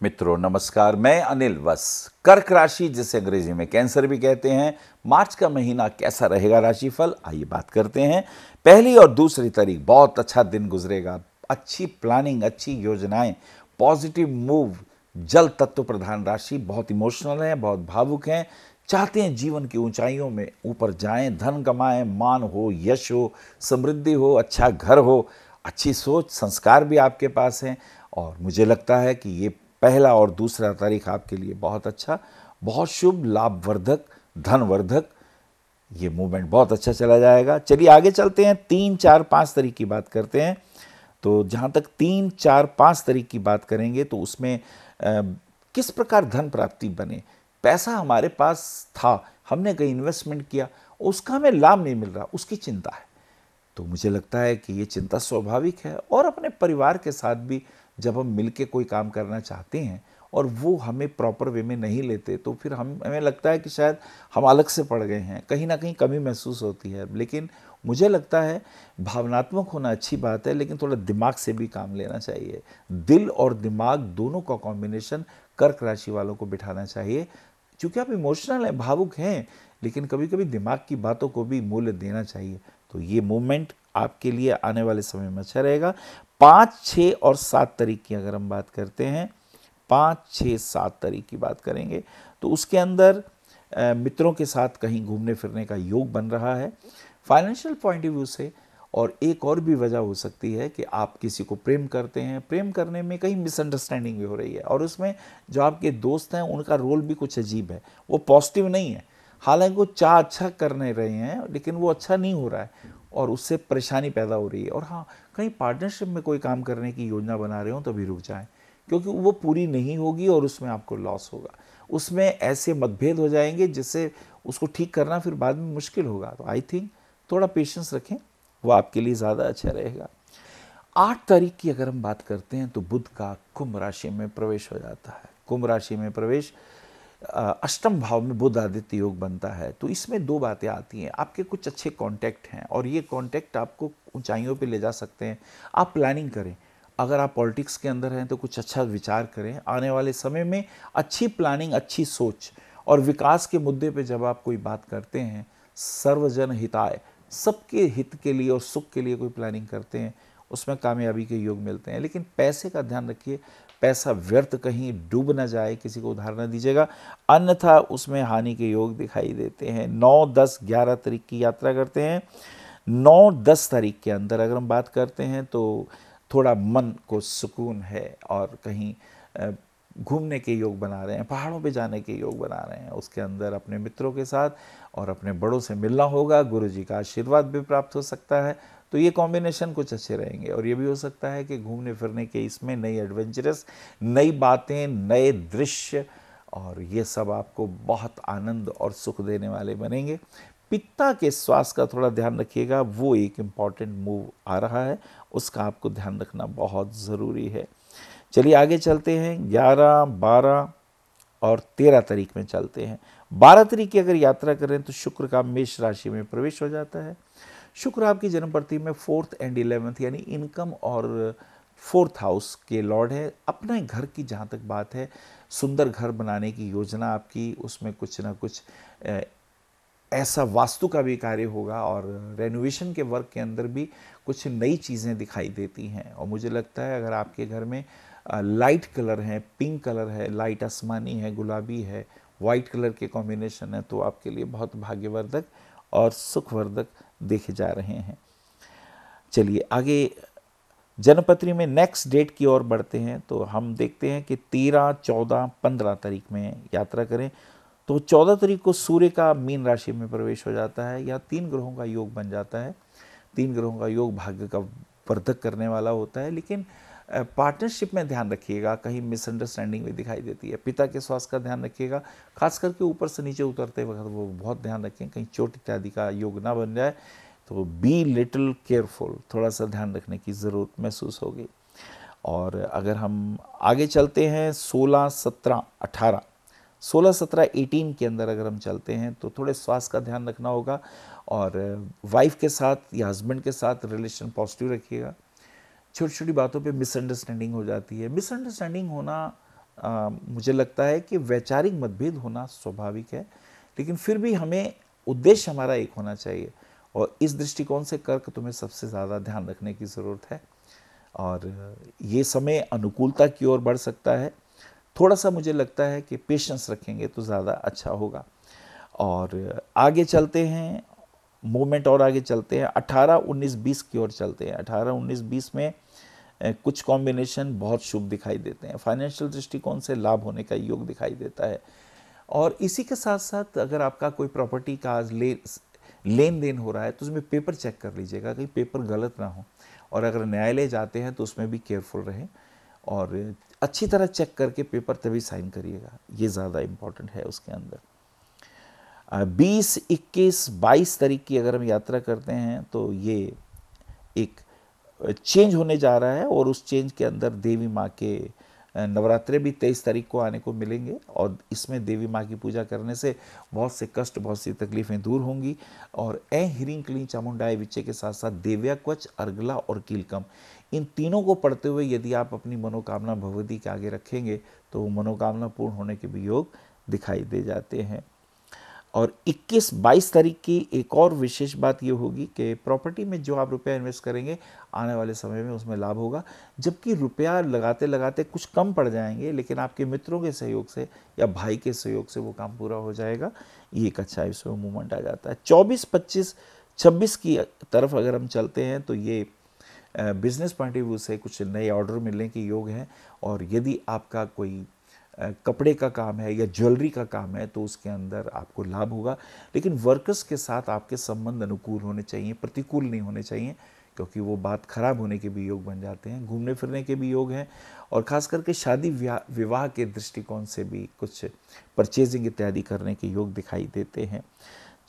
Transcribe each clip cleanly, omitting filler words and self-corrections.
मित्रों नमस्कार, मैं अनिल वस। कर्क राशि जिसे अंग्रेजी में कैंसर भी कहते हैं, मार्च का महीना कैसा रहेगा राशिफल, आइए बात करते हैं। पहली और दूसरी तारीख बहुत अच्छा दिन गुजरेगा। अच्छी प्लानिंग, अच्छी योजनाएं, पॉजिटिव मूव। जल तत्व प्रधान राशि, बहुत इमोशनल है, बहुत भावुक हैं, चाहते हैं जीवन की ऊंचाइयों में ऊपर जाएं, धन कमाएं, मान हो, यश हो, समृद्धि हो, अच्छा घर हो, अच्छी सोच, संस्कार भी आपके पास हैं। और मुझे लगता है कि ये पहला और दूसरा तारीख आपके लिए बहुत अच्छा, बहुत शुभ, लाभवर्धक, धनवर्धक, ये मूवमेंट बहुत अच्छा चला जाएगा। चलिए आगे चलते हैं, 3, 4, 5 तारीख की बात करते हैं। तो जहाँ तक 3, 4, 5 तारीख की बात करेंगे तो उसमें किस प्रकार धन प्राप्ति बने। पैसा हमारे पास था, हमने कहीं इन्वेस्टमेंट किया, उसका हमें लाभ नहीं मिल रहा, उसकी चिंता है। तो मुझे लगता है कि ये चिंता स्वाभाविक है। और अपने परिवार के साथ भी जब हम मिलके कोई काम करना चाहते हैं और वो हमें प्रॉपर वे में नहीं लेते, तो फिर हमें लगता है कि शायद हम अलग से पड़ गए हैं, कहीं ना कहीं कमी महसूस होती है। लेकिन मुझे लगता है भावनात्मक होना अच्छी बात है, लेकिन थोड़ा दिमाग से भी काम लेना चाहिए। दिल और दिमाग दोनों का कॉम्बिनेशन कर्क राशि वालों को बिठाना चाहिए। क्योंकि आप इमोशनल हैं, भावुक हैं, लेकिन कभी कभी दिमाग की बातों को भी मूल्य देना चाहिए। तो ये मूवमेंट आपके लिए आने वाले समय में अच्छा रहेगा। 5, 6 और 7 तारीख की अगर हम बात करते हैं, 5, 6, 7 तारीख की बात करेंगे तो उसके अंदर मित्रों के साथ कहीं घूमने फिरने का योग बन रहा है फाइनेंशियल पॉइंट ऑफ व्यू से। और एक और भी वजह हो सकती है कि आप किसी को प्रेम करते हैं, प्रेम करने में कहीं मिसअंडरस्टैंडिंग भी हो रही है, और उसमें जो आपके दोस्त हैं उनका रोल भी कुछ अजीब है, वो पॉजिटिव नहीं है। हालांकि वो चाह अच्छा करने रहे हैं, लेकिन वो अच्छा नहीं हो रहा है और उससे परेशानी पैदा हो रही है। और हाँ, कहीं पार्टनरशिप में कोई काम करने की योजना बना रहे हो तो भी रुक जाएं, क्योंकि वो पूरी नहीं होगी और उसमें आपको लॉस होगा। उसमें ऐसे मतभेद हो जाएंगे जिससे उसको ठीक करना फिर बाद में मुश्किल होगा। तो आई थिंक थोड़ा पेशेंस रखें, वो आपके लिए ज़्यादा अच्छा रहेगा। 8 तारीख की अगर हम बात करते हैं तो बुध का कुंभ राशि में प्रवेश हो जाता है। कुंभ राशि में प्रवेश, अष्टम भाव में बुध आदित्य योग बनता है। तो इसमें दो बातें आती हैं, आपके कुछ अच्छे कांटेक्ट हैं और ये कांटेक्ट आपको ऊंचाइयों पे ले जा सकते हैं। आप प्लानिंग करें, अगर आप पॉलिटिक्स के अंदर हैं तो कुछ अच्छा विचार करें। आने वाले समय में अच्छी प्लानिंग, अच्छी सोच और विकास के मुद्दे पे जब आप कोई बात करते हैं, सर्वजन हिताय, सबके हित के लिए और सुख के लिए कोई प्लानिंग करते हैं, उसमें कामयाबी के योग मिलते हैं। लेकिन पैसे का ध्यान रखिए, पैसा व्यर्थ कहीं डूब ना जाए, किसी को उधार ना दीजिएगा, अन्यथा उसमें हानि के योग दिखाई देते हैं। 9, 10, 11 तारीख की यात्रा करते हैं। 9, 10 तारीख के अंदर अगर हम बात करते हैं तो थोड़ा मन को सुकून है और कहीं घूमने के योग बना रहे हैं, पहाड़ों पे जाने के योग बना रहे हैं। उसके अंदर अपने मित्रों के साथ और अपने बड़ों से मिलना होगा, गुरु जी का आशीर्वाद भी प्राप्त हो सकता है। तो ये कॉम्बिनेशन कुछ अच्छे रहेंगे। और ये भी हो सकता है कि घूमने फिरने के इसमें नई एडवेंचरस, नई बातें, नए दृश्य, और ये सब आपको बहुत आनंद और सुख देने वाले बनेंगे। पित्ता के स्वास्थ्य का थोड़ा ध्यान रखिएगा, वो एक इम्पॉर्टेंट मूव आ रहा है, उसका आपको ध्यान रखना बहुत ज़रूरी है। चलिए आगे चलते हैं, 11, 12 और 13 तारीख में चलते हैं। 12 तारीख की अगर यात्रा करें तो शुक्र का मेष राशि में प्रवेश हो जाता है। शुक्र आपकी जन्म प्रति में 4th एंड 11th यानी इनकम और 4th हाउस के लॉर्ड है। अपने घर की जहाँ तक बात है, सुंदर घर बनाने की योजना आपकी, उसमें कुछ ना कुछ ऐसा वास्तु का भी कार्य होगा और रेनोवेशन के वर्क के अंदर भी कुछ नई चीज़ें दिखाई देती हैं। और मुझे लगता है अगर आपके घर में लाइट कलर है, पिंक कलर है, लाइट आसमानी है, गुलाबी है, वाइट कलर के कॉम्बिनेशन है, तो आपके लिए बहुत भाग्यवर्धक और सुखवर्धक देखे जा रहे हैं। चलिए आगे जनपत्री में नेक्स्ट डेट की ओर बढ़ते हैं तो हम देखते हैं कि 13, 14, 15 तारीख में यात्रा करें तो 14 तारीख को सूर्य का मीन राशि में प्रवेश हो जाता है। या 3 ग्रहों का योग बन जाता है। 3 ग्रहों का योग भाग्य का वर्धक करने वाला होता है। लेकिन पार्टनरशिप में ध्यान रखिएगा, कहीं मिसअंडरस्टैंडिंग भी दिखाई देती है। पिता के स्वास्थ्य का ध्यान रखिएगा, खास करके ऊपर से नीचे उतरते वक्त वो बहुत ध्यान रखें, कहीं चोट इत्यादि का योग ना बन जाए। तो बी लिटिल केयरफुल, थोड़ा सा ध्यान रखने की ज़रूरत महसूस होगी। और अगर हम आगे चलते हैं 16, 17, 18, 16, 17, 18 के अंदर अगर हम चलते हैं तो थोड़े स्वास्थ्य का ध्यान रखना होगा। और वाइफ के साथ या हस्बैंड के साथ रिलेशन पॉजिटिव रखिएगा। छोटी छोटी बातों पे मिसअंडरस्टैंडिंग हो जाती है। मिसअंडरस्टैंडिंग होना मुझे लगता है कि वैचारिक मतभेद होना स्वाभाविक है, लेकिन फिर भी हमें उद्देश्य हमारा एक होना चाहिए, और इस दृष्टिकोण से कर्क तुम्हें सबसे ज़्यादा ध्यान रखने की ज़रूरत है। और ये समय अनुकूलता की ओर बढ़ सकता है। थोड़ा सा मुझे लगता है कि पेशेंस रखेंगे तो ज़्यादा अच्छा होगा। और आगे चलते हैं, मूवमेंट और आगे चलते हैं, 18, 19, 20 की ओर चलते हैं। 18, 19, 20 में कुछ कॉम्बिनेशन बहुत शुभ दिखाई देते हैं। फाइनेंशियल दृष्टिकोण से लाभ होने का योग दिखाई देता है। और इसी के साथ साथ अगर आपका कोई प्रॉपर्टी का आज लेन देन हो रहा है तो उसमें पेपर चेक कर लीजिएगा, कहीं पेपर गलत ना हो। और अगर न्यायालय जाते हैं तो उसमें भी केयरफुल रहें और अच्छी तरह चेक करके पेपर तभी साइन करिएगा, ये ज़्यादा इम्पॉर्टेंट है उसके अंदर। 20, 21, 22 तारीख की अगर हम यात्रा करते हैं तो ये एक चेंज होने जा रहा है, और उस चेंज के अंदर देवी माँ के नवरात्रे भी 23 तारीख को आने को मिलेंगे, और इसमें देवी माँ की पूजा करने से बहुत से कष्ट, बहुत सी तकलीफ़ें दूर होंगी। और ऐ ह्रीं क्लीं चामुंडाय विच्चे के साथ साथ देव्या क्वच, अर्गला और कीलकम, इन तीनों को पढ़ते हुए यदि आप अपनी मनोकामना भगवती के आगे रखेंगे तो मनोकामना पूर्ण होने के भी योग दिखाई दे जाते हैं। और 21, 22 तारीख की एक और विशेष बात ये होगी कि प्रॉपर्टी में जो आप रुपया इन्वेस्ट करेंगे आने वाले समय में उसमें लाभ होगा, जबकि रुपया लगाते लगाते कुछ कम पड़ जाएंगे, लेकिन आपके मित्रों के सहयोग से या भाई के सहयोग से वो काम पूरा हो जाएगा। ये एक अच्छा इसमें मूवमेंट आ जाता है। 24, 25, 26 की तरफ अगर हम चलते हैं तो ये बिजनेस पॉइंट ऑफ व्यू से कुछ नए ऑर्डर मिलने के योग हैं, और यदि आपका कोई कपड़े का काम है या ज्वेलरी का काम है तो उसके अंदर आपको लाभ होगा। लेकिन वर्कर्स के साथ आपके संबंध अनुकूल होने चाहिए, प्रतिकूल नहीं होने चाहिए, क्योंकि वो बात खराब होने के भी योग बन जाते हैं। घूमने फिरने के भी योग हैं, और ख़ास करके शादी विवाह के दृष्टिकोण से भी कुछ परचेजिंग इत्यादि करने के योग दिखाई देते हैं।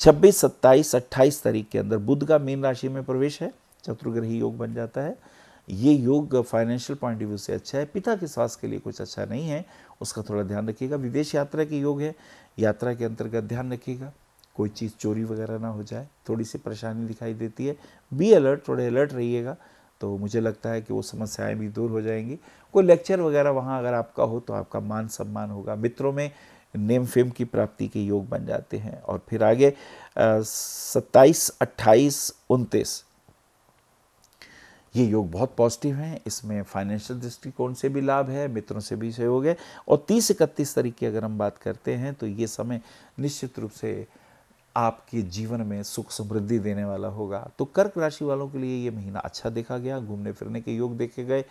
26, 27, 28 तारीख के अंदर बुध का मीन राशि में प्रवेश है, चतुर्ग्रही योग बन जाता है। ये योग फाइनेंशियल पॉइंट ऑफ व्यू से अच्छा है। पिता के स्वास्थ्य के लिए कुछ अच्छा नहीं है, उसका थोड़ा ध्यान रखिएगा। विदेश यात्रा के योग है, यात्रा के अंतर्गत ध्यान रखिएगा कोई चीज़ चोरी वगैरह ना हो जाए, थोड़ी सी परेशानी दिखाई देती है। बी अलर्ट, थोड़े अलर्ट रहिएगा तो मुझे लगता है कि वो समस्याएं भी दूर हो जाएंगी। कोई लेक्चर वगैरह वहाँ अगर आपका हो तो आपका मान सम्मान होगा। मित्रों में नेम फेम की प्राप्ति के योग बन जाते हैं। और फिर आगे 27, 28, 29 ये योग बहुत पॉजिटिव हैं। इसमें फाइनेंशियल दृष्टिकोण से भी लाभ है, मित्रों से भी सहयोग है। और 30, 31 तारीख की अगर हम बात करते हैं तो ये समय निश्चित रूप से आपके जीवन में सुख समृद्धि देने वाला होगा। तो कर्क राशि वालों के लिए ये महीना अच्छा देखा गया। घूमने फिरने के योग देखे गए,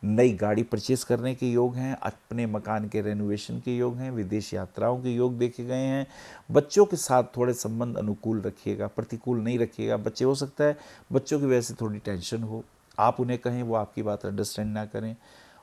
नई गाड़ी परचेज करने के योग हैं, अपने मकान के रेनोवेशन के योग हैं, विदेश यात्राओं के योग देखे गए हैं। बच्चों के साथ थोड़े संबंध अनुकूल रखिएगा, प्रतिकूल नहीं रखिएगा। बच्चे हो सकता है बच्चों की वजह से थोड़ी टेंशन हो, आप उन्हें कहें वो आपकी बात अंडरस्टैंड ना करें,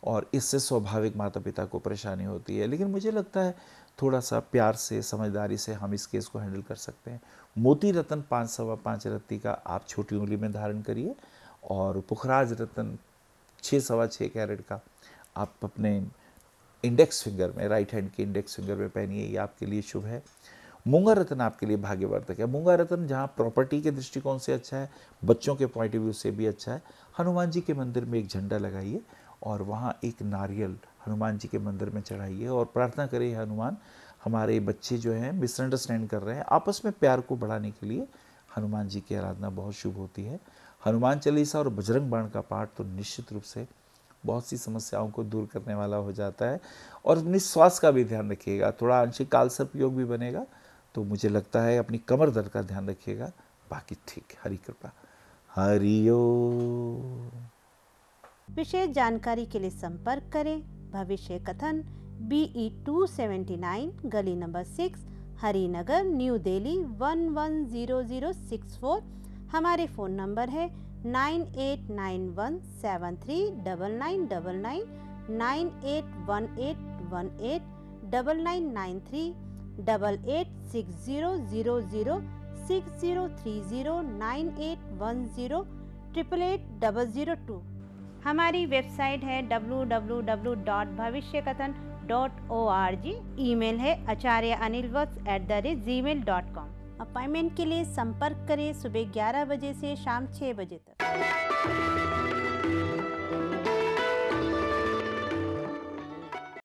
और इससे स्वाभाविक माता पिता को परेशानी होती है। लेकिन मुझे लगता है थोड़ा सा प्यार से, समझदारी से हम इस केस को हैंडल कर सकते हैं। मोती रत्न 5 सवा 5 रत्ती का आप छोटी उंगली में धारण करिए, और पुखराज रत्न 6 सवा 6 कैरेट का आप अपने इंडेक्स फिंगर में, राइट हैंड के इंडेक्स फिंगर में पहनिए, ये आपके लिए शुभ है। मूंगा रत्न आपके लिए भाग्यवर्धक है। मूंगा रत्न जहाँ प्रॉपर्टी के दृष्टिकोण से अच्छा है, बच्चों के पॉइंट ऑफ व्यू से भी अच्छा है। हनुमान जी के मंदिर में एक झंडा लगाइए और वहाँ एक नारियल हनुमान जी के मंदिर में चढ़ाइए और प्रार्थना करिए, हनुमान हमारे बच्चे जो हैं मिसअंडरस्टैंड कर रहे हैं, आपस में प्यार को बढ़ाने के लिए हनुमान जी की आराधना बहुत शुभ होती है। हनुमान चालीसा और बजरंग बाण का पाठ तो निश्चित रूप से बहुत सी समस्याओं को दूर करने वाला हो जाता है। और अपनी स्वास्थ्य का भी ध्यान रखिएगा, थोड़ा आंशिक कालसर्प योग भी बनेगा, तो मुझे लगता है अपनी कमर दर्द का ध्यान रखिएगा, बाकी ठीक। हरि कृपा, हरि ओम। विशेष जानकारी के लिए संपर्क करें भविष्य कथन BE 279 गली नंबर 6 हरिनगर न्यू दिल्ली 110064। हमारे फ़ोन नंबर है 9891739999, 9818189993, 88600060309810880002। हमारी वेबसाइट है www.bhavishyakathan.org। ईमेल है acharyaanilvats@gmail.com। अपॉइंटमेंट के लिए संपर्क करें सुबह 11 बजे से शाम 6 बजे तक।